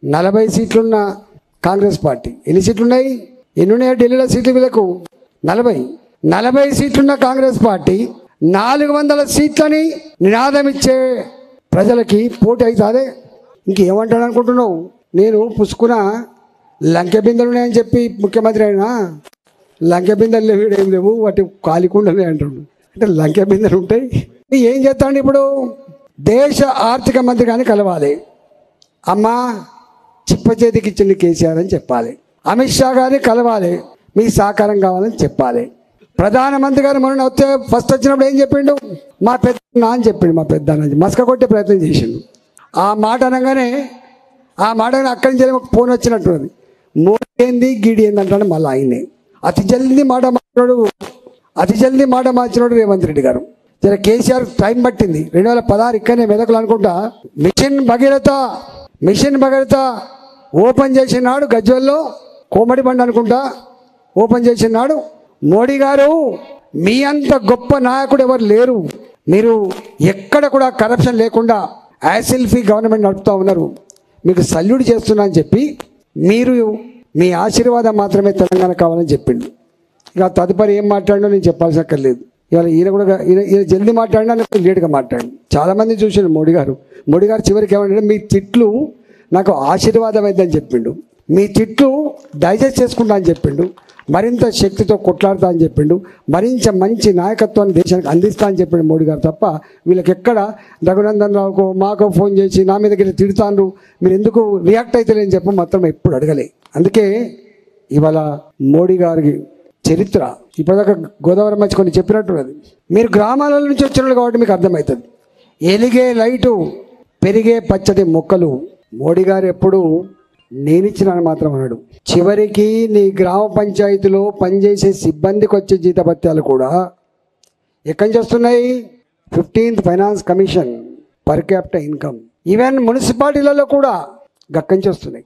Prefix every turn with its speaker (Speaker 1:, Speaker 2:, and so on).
Speaker 1: 40 సీట్లున్న Congress party ఎన్ని సీట్లు ఉన్నాయి? ఎన్ని ఉన్నాయో ఢిల్లీలో సీట్లు వీళ్ళకు 40 సీట్లున్న కాంగ్రెస్ పార్టీ 400 సీట్లని నినాదం ఇచ్చే ప్రజలకి పోటీ అవుతాదే. ఇంకేమంటాడు అనుకుంటున్నావు? నేను పుసుకున్న లంకె బిందెలు ఉన్నాయని చెప్పి ముఖ్యమంత్రి అయినా లంకె బిందెలు లేవు, ఏం లేవు, వాటి కాలికుండలే అంటుండు. అంటే లంకె బిందెలు ఉంటాయి. ఏం చేస్తాడు ఇప్పుడు? దేశ ఆర్థిక మంత్రి కానీ కలవాలి, అమ్మా చిప్ప చేతికి ఇచ్చింది కేసీఆర్ అని చెప్పాలి. అమిత్ షా గారిని కలవాలి, మీ సహకారం కావాలని చెప్పాలి. ప్రధానమంత్రి గారు మొన్న వస్తే ఫస్ట్ వచ్చినప్పుడు ఏం చెప్పిండు? మా పెద్ద అని చెప్పిండు. మా పెద్ద మస్క కొట్టే ప్రయత్నం చేసిండు. ఆ మాట అనగానే అక్కడి నుంచి ఫోన్ వచ్చినట్టున్నది. మోడీ ఏంది గీడి ఏంది అంటాడు మళ్ళీ ఆయనే. అతి జల్దీ మాట మార్చినోడు రేవంత్ రెడ్డి గారు. జర కేసీఆర్ టైం పట్టింది. 2016 ఇక్కడనే మెదకులు అనుకుంటా మిషన్ భగీరథ ఓపెన్ చేసినాడు. గజ్వల్లో కోమడి బండి అనుకుంటా ఓపెన్ చేసినాడు. మోడీ గారు మీ అంత గొప్ప నాయకుడు ఎవరు లేరు, మీరు ఎక్కడ కూడా కరప్షన్ లేకుండా యాసిల్ ఫ్రీ గవర్నమెంట్ నడుపుతూ ఉన్నారు, మీకు సల్యూట్ చేస్తున్నా అని చెప్పి మీరు మీ ఆశీర్వాదం మాత్రమే తెలంగాణ కావాలని చెప్పిండు. ఇక తదుపరి ఏం మాట్లాడినో నేను చెప్పాల్సిన అక్కర్లేదు. ఇవాళ ఈయన జల్దీ మాట్లాడినా లేట్గా మాట్లాడి చాలామంది చూసిండు. మోడీ గారు చివరికి ఏమంటే మీ తిట్లు నాకు ఆశీర్వాదం అయిందని చెప్పిండు, మీ తిట్లు డైజెస్ట్ చేసుకుంటా అని చెప్పిండు, మరింత శక్తితో కొట్లాడుతా అని చెప్పిండు, మరింత మంచి నాయకత్వాన్ని దేశానికి అందిస్తా అని చెప్పిండు మోడీ గారు. తప్ప వీళ్ళకి ఎక్కడ రఘునందన్ రావుకో మాకో ఫోన్ చేసి నా మీద తిడుతాను, మీరు ఎందుకు రియాక్ట్ అవుతలేని చెప్పి మాత్రం ఎప్పుడు అడగలే. అందుకే ఇవాళ మోడీ గారికి చరిత్ర ఇప్పటిదాకా గోదావరి మధ్య కొన్ని చెప్పినట్టున్నది. మీరు గ్రామాల నుంచి వచ్చిన కాబట్టి మీకు అర్థమవుతుంది. ఎలిగే లైటు, పెరిగే పచ్చటి మొక్కలు. మోడీ గారు ఎప్పుడు నేనిచ్చినాను మాత్రం అన్నాడు. చివరికి నీ గ్రామ పంచాయతీలో పనిచేసే సిబ్బందికి వచ్చే జీతభత్యాలు కూడా ఎక్కడి నుంచి వస్తున్నాయి? 15th finance commission, per capital income. Even మున్సిపాలిటీలలో కూడా గక్కడి నుంచి వస్తున్నాయి.